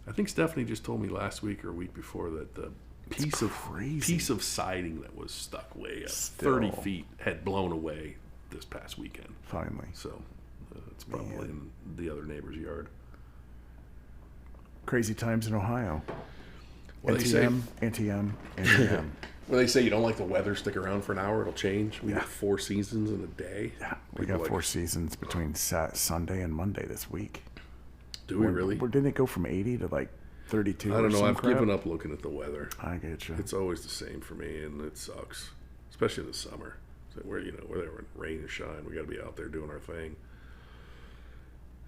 I think Stephanie just told me last week or a week before that the piece of siding that was stuck way up 30 feet had blown away this past weekend. Finally. So it's probably in the other neighbor's yard. Crazy times in Ohio. Well, NTM. Well, they say you don't like the weather, stick around for an hour, it'll change. We got 4 seasons in a day. Yeah, we got 4 seasons between Sunday and Monday this week. Do we really? Didn't it go from 80 to like 32? I don't know. I've given up looking at the weather. I get you. It's always the same for me, and it sucks, especially in the summer. So whether in rain or shine, we got to be out there doing our thing.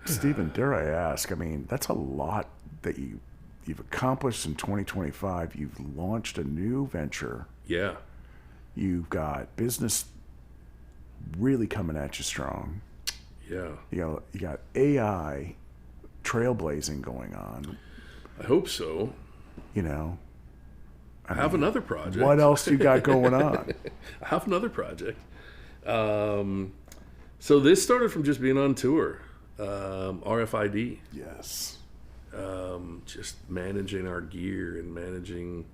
Steven, dare I ask? I mean, that's a lot that you've accomplished in 2025. You've launched a new venture. Yeah. You've got business really coming at you strong. Yeah. You got AI trailblazing going on. I hope so. I have another project. What else you got going on? I have another project. So this started from just being on tour. RFID. Yes. Just managing our gear and managing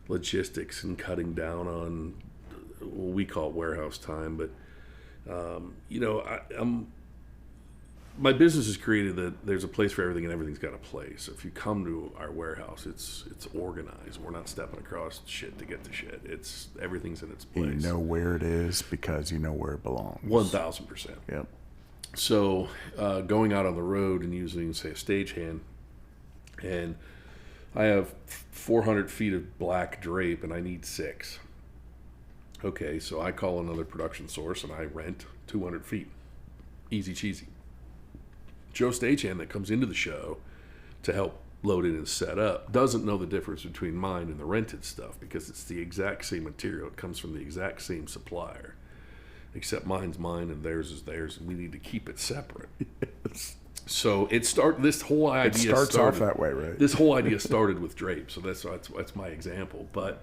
logistics and cutting down on what we call warehouse time. But, my business has created that there's a place for everything and everything's got a place. So if you come to our warehouse, it's organized. We're not stepping across shit to get to shit. Everything's in its place. You know where it is because you know where it belongs. 1,000%. Yep. So going out on the road and using, say, a stagehand, and I have 400 feet of black drape and I need 6. Okay, so I call another production source and I rent 200 feet. Easy cheesy. Joe Stagehand that comes into the show to help loaded and set up doesn't know the difference between mine and the rented stuff because it's the exact same material. It comes from the exact same supplier, except mine's mine and theirs is theirs, and we need to keep it separate. Yes. So this whole idea starts off that way, right? This whole idea started with drape, so that's my example. But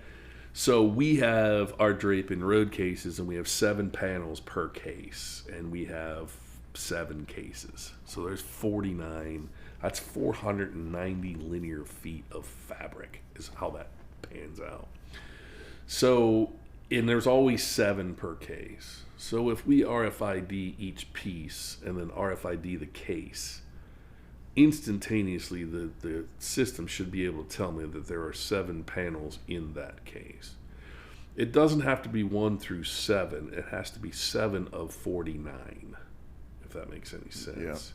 so we have our drape in road cases, and we have 7 panels per case, and we have 7 cases. So there's 49. That's 490 linear feet of fabric is how that pans out. So, and there's always 7 per case. So if we RFID each piece and then RFID the case, instantaneously the system should be able to tell me that there are 7 panels in that case. It doesn't have to be 1 through 7. It has to be 7 of 49, if that makes any sense.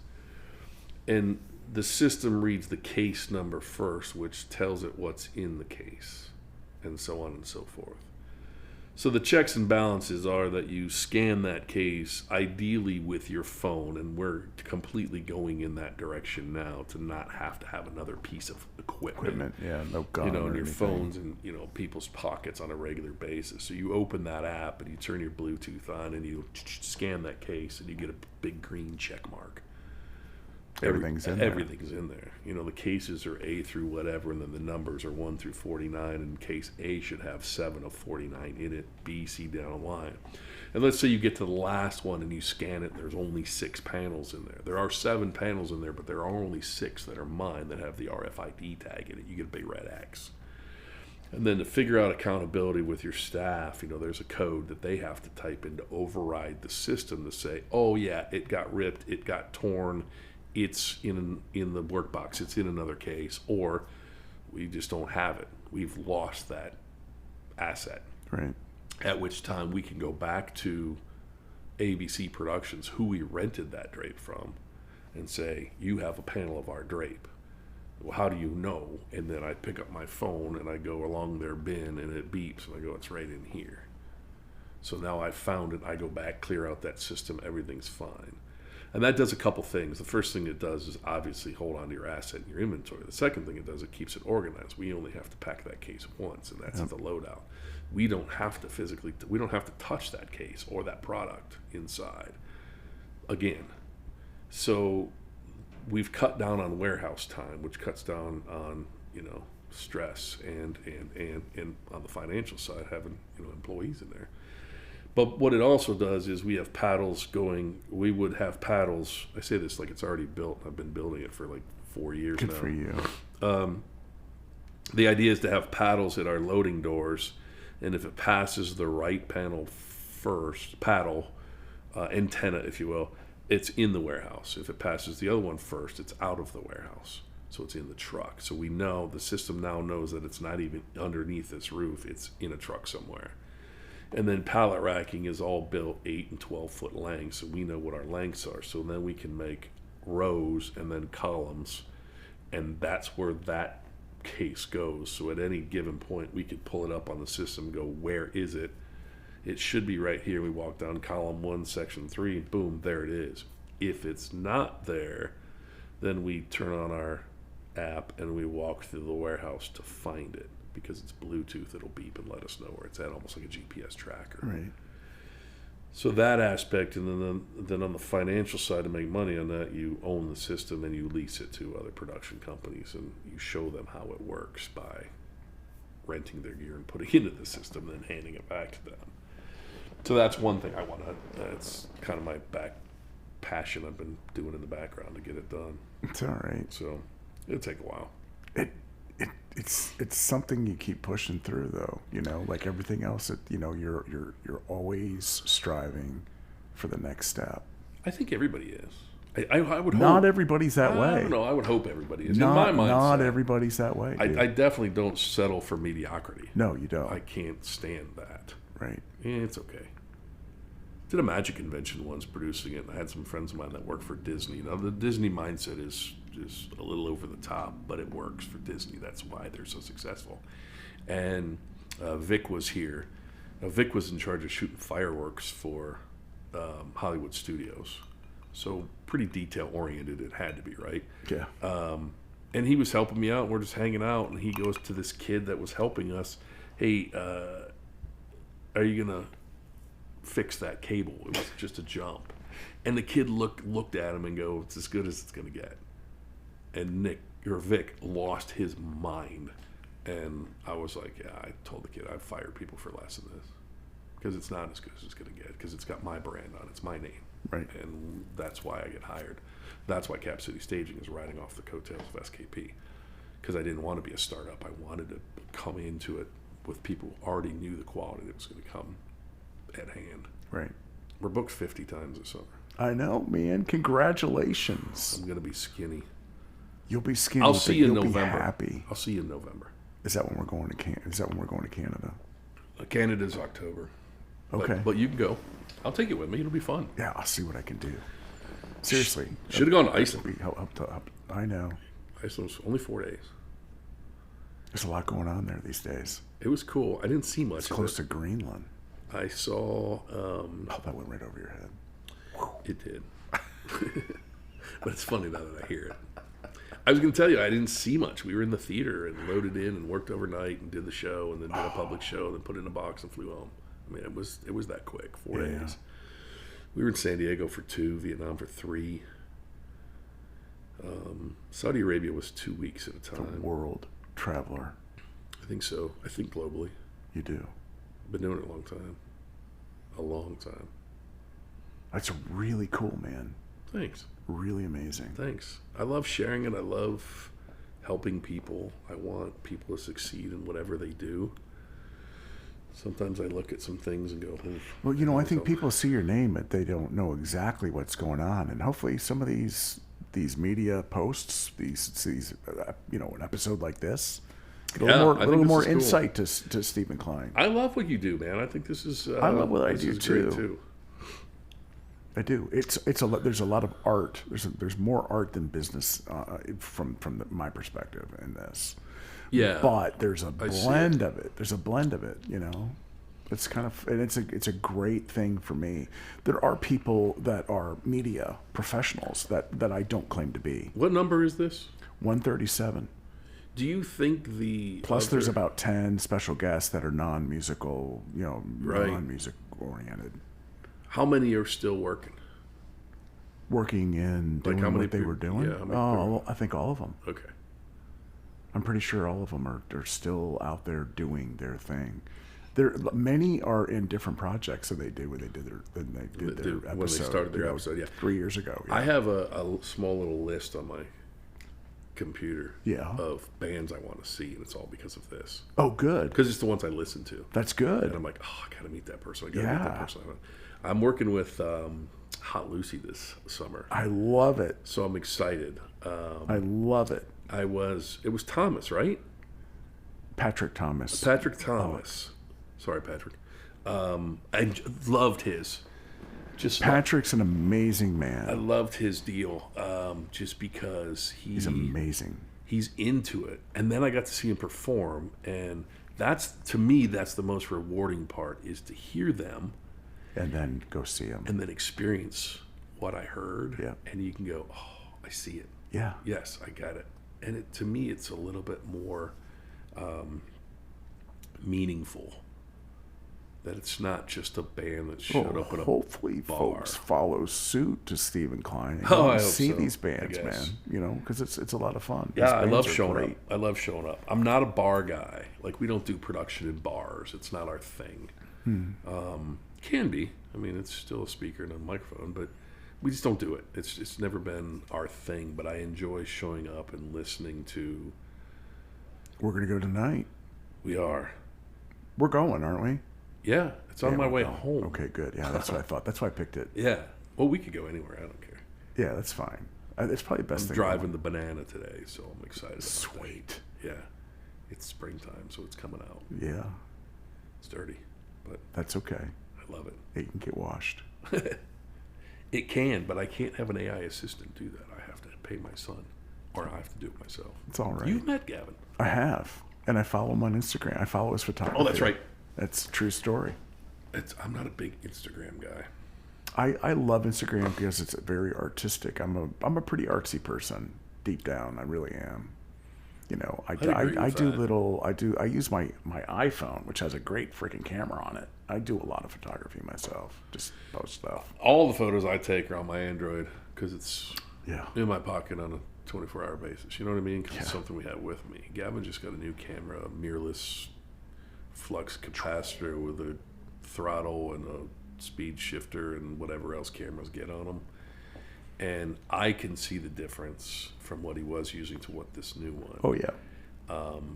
Yeah. And the system reads the case number first, which tells it what's in the case, and so on and so forth. So the checks and balances are that you scan that case, ideally with your phone, and we're completely going in that direction now to not have to have another piece of equipment. Yeah, no gun. In your anything. phones and people's pockets on a regular basis. So you open that app and you turn your Bluetooth on and you scan that case and you get a big green check mark. Everything's in there. Everything's in there. The cases are A through whatever, and then the numbers are 1 through 49, and case A should have 7 of 49 in it, B, C down the line. And let's say you get to the last one and you scan it, and there's only 6 panels in there. There are 7 panels in there, but there are only 6 that are mine that have the RFID tag in it. You get a big red X. And then to figure out accountability with your staff, there's a code that they have to type in to override the system to say, oh yeah, it got ripped, it got torn, it's in the workbox, it's in another case, or we just don't have it. We've lost that asset. Right. At which time we can go back to ABC Productions, who we rented that drape from, and say, you have a panel of our drape. Well, how do you know? And then I pick up my phone and I go along their bin and it beeps and I go, it's right in here. So now I've found it, I go back, clear out that system, everything's fine. And that does a couple things. The first thing it does is obviously hold on to your asset and your inventory. The second thing it does, it keeps it organized. We only have to pack that case once, and that's the loadout. We don't have to touch that case or that product inside again. So we've cut down on warehouse time, which cuts down on, stress and on the financial side, having, employees in there. But what it also does is we have paddles going. We would have paddles. I say this like it's already built. I've been building it for like 4 years now. Good for you. The idea is to have paddles at our loading doors, and if it passes the right paddle, antenna, if you will, it's in the warehouse. If it passes the other one first, it's out of the warehouse. So it's in the truck. So we know, the system now knows that it's not even underneath this roof. It's in a truck somewhere. And then pallet racking is all built 8 and 12 foot lengths, so we know what our lengths are. So then we can make rows and then columns, and that's where that case goes. So at any given point, we could pull it up on the system and go, where is it? It should be right here. We walk down column 1, section 3, and boom, there it is. If it's not there, then we turn on our app and we walk through the warehouse to find it. Because it's Bluetooth, it'll beep and let us know where it's at, almost like a GPS tracker. Right. So that aspect, and then on the financial side, to make money on that, you own the system and you lease it to other production companies, and you show them how it works by renting their gear and putting it into the system, and then handing it back to them. So that's one thing I want to. That's kind of my back passion. I've been doing in the background to get it done. It's all right. So it'll take a while. It's something you keep pushing through, though. Like everything else, you're always striving for the next step. I think everybody is. I would hope. Not everybody's that way. I don't know. I would hope everybody is. Not, in my mindset, not everybody's that way. I definitely don't settle for mediocrity. No, you don't. I can't stand that. Right. It's okay. Did a magic convention once producing it, and I had some friends of mine that work for Disney. Now, the Disney mindset is a little over the top, but it works for Disney. That's why they're so successful. And Vic was here. Now, Vic was in charge of shooting fireworks for Hollywood studios. So pretty detail-oriented, it had to be, right? Yeah. And he was helping me out. We're just hanging out, and he goes to this kid that was helping us. Hey, are you gonna fix that cable? It was just a jump. And the kid looked at him and go, it's as good as it's gonna get. And Vic lost his mind. And I was like, yeah, I told the kid I'd fire people for less than this. Because it's not as good as it's gonna get. Because it's got my brand on it. It's my name. Right. And that's why I get hired. That's why Cap City Staging is riding off the coattails of SKP. Because I didn't want to be a startup. I wanted to come into it with people who already knew the quality that was going to come at hand. Right. We're booked 50 times this summer. I know, man. Congratulations. I'm going to be skinny. You'll be skinny. I'll see you in you'll November. Be happy. I'll see you in November. Is that when we're going to Is that when we're going to Canada? Canada's October. Okay. But you can go. I'll take it with me. It'll be fun. Yeah, I'll see what I can do. Seriously. Should have gone to Iceland. I know. Iceland was only 4 days. There's a lot going on there these days. It was cool. I didn't see much. It's close to Greenland. I saw. That went right over your head. It did. But it's funny now that I hear it. I was going to tell you, I didn't see much. We were in the theater and loaded in and worked overnight and did the show and then did a public show and then put it in a box and flew home. I mean, it was that quick. 4 days. We were in San Diego for 2, Vietnam for 3. Saudi Arabia was 2 weeks at a time. The world traveler. I think so. I think globally. You do. I've been doing it a long time. A long time. That's really cool, man. Thanks. Really amazing. Thanks. I love sharing it. I love helping people. I want people to succeed in whatever they do. Sometimes I look at some things and go, well, I think people see your name, but they don't know exactly what's going on. And hopefully some of these media posts, an episode like this, get a little more insight to Steven Kline. I love what you do, man. I think this is. I love what I do too. too. I do. There's a lot of art. There's more art than business from my perspective in this. Yeah. But there's a blend of it. There's a blend of it. It's kind of, and it's a great thing for me. There are people that are media professionals that I don't claim to be. What number is this? 137. Do you think Plus there's about 10 special guests that are non-musical, non-music oriented. How many are still working? Working in doing what they were doing? Yeah, I think all of them. Okay. I'm pretty sure all of them are still out there doing their thing. Many are in different projects that they did when they did their episode. When they started their episode, yeah. 3 years ago. Yeah. I have a small little list on my computer of bands I want to see, and it's all because of this. Oh, good. Because it's the ones I listen to. That's good. And I'm like, I got to meet that person. I got to meet that person. I'm working with Hot Lucy this summer. I love it. So I'm excited. I love it. It was Thomas, right? Patrick Thomas. Sorry, Patrick. I loved his. Patrick's an amazing man. I loved his deal just because he's amazing. He's into it. And then I got to see him perform, and to me, that's the most rewarding part, is to hear them. And then go see them. And then experience what I heard. Yeah. And you can go, I see it. Yeah. Yes, I got it. And to me, it's a little bit more meaningful. That it's not just a band that showed up in a hopefully bar. Folks follow suit to Steven Kline and I hope see so, these bands, man. Because it's a lot of fun. Yeah, I love showing up. I love showing up. I'm not a bar guy. Like, we don't do production in bars. It's not our thing. Can be. I mean, it's still a speaker and a microphone, but we just don't do it. It's never been our thing. But I enjoy showing up and listening to. We're gonna go tonight. We are. We're going, aren't we? Yeah, it's on my way home. Okay, good. Yeah, that's what I thought. That's why I picked it. Yeah. Well, we could go anywhere. I don't care. Yeah, that's fine. It's probably the best thing. I'm driving the Banana today, so I'm excited. Sweet. Yeah. It's springtime, so it's coming out. Yeah. It's dirty, but that's okay. I love it. It can get washed. It can, but I can't have an AI assistant do that. I have to pay my son, or I have to do it myself. It's all right. You've met Gavin. I have, and I follow him on Instagram. I follow his photography. Oh, that's right. That's a true story. I'm not a big Instagram guy. I love Instagram because it's very artistic. I'm a pretty artsy person deep down. I really am. You know, I'd agree I with do that. I use my iPhone, which has a great freaking camera on it. I do a lot of photography myself, just post stuff. All the photos I take are on my Android because it's Yeah. in my pocket on a 24-hour basis. You know what I mean? Because it's Yeah. something we have with me. Gavin just got a new camera, a mirrorless flux capacitor with a throttle and a speed shifter and whatever else cameras get on them. And I can see the difference from what he was using to what this new one. Oh yeah.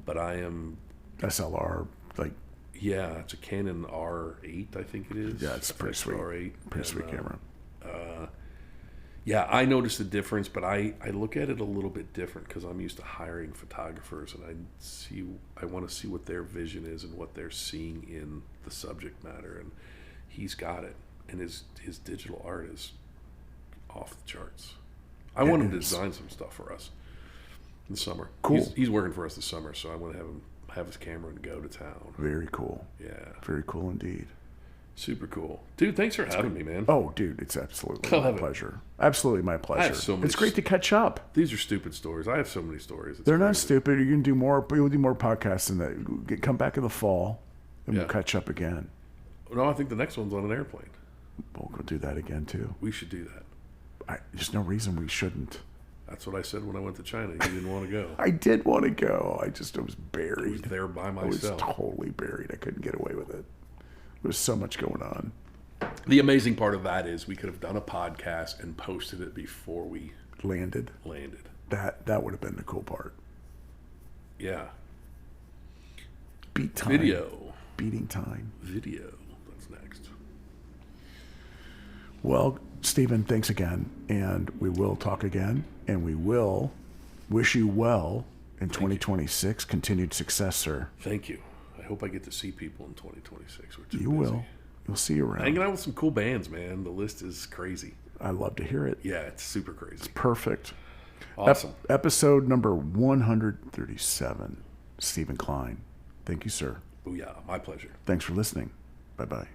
But I am, SLR, like, it's a Canon R8, I think it is. yeah, it's pretty FX sweet. R8. Pretty sweet camera. Yeah, I noticed the difference, but I look at it a little bit different because I'm used to hiring photographers, and I want to see what their vision is and what they're seeing in the subject matter, and he's got it, and his digital art is off the charts. I want him to design some stuff for us in the summer. Cool. He's working for us this summer, so I want to have his camera and go to town. Very cool. Yeah, Very cool indeed. super cool, dude. Thanks for having me, man. Oh, dude, it's absolutely I'll my have it. pleasure. Absolutely my pleasure. so many It's great to catch up. These are stupid stories. I have so many stories. It's They're not crazy. stupid. You're gonna do more. We'll do more podcasts than that. Come back in the fall, and Yeah. we'll catch up again. No, I think the next one's on an airplane. We'll go do that again too. We should do that. There's no reason we shouldn't. That's what I said when I went to China. You didn't want to go. I did want to go. I was I was buried. there by I was myself. totally buried. I couldn't get away with it. There's so much going on. The amazing part of that is we could have done a podcast and posted it before we Landed. landed. That would have been the cool part. Yeah. Beat time. Video. Beating time. Video. That's next. Well, Steven, thanks again. And we will talk again. And we will wish you well in 2026. Continued success, sir. Thank you. I hope I get to see people in 2026. We're too You busy. will. You'll see you around. Hanging out with some cool bands, man. The list is crazy. I love to hear it. Yeah, it's super crazy. Perfect. Awesome. Episode number 137. Steven Kline. Thank you, sir. Booyah. My pleasure. Thanks for listening. Bye-bye.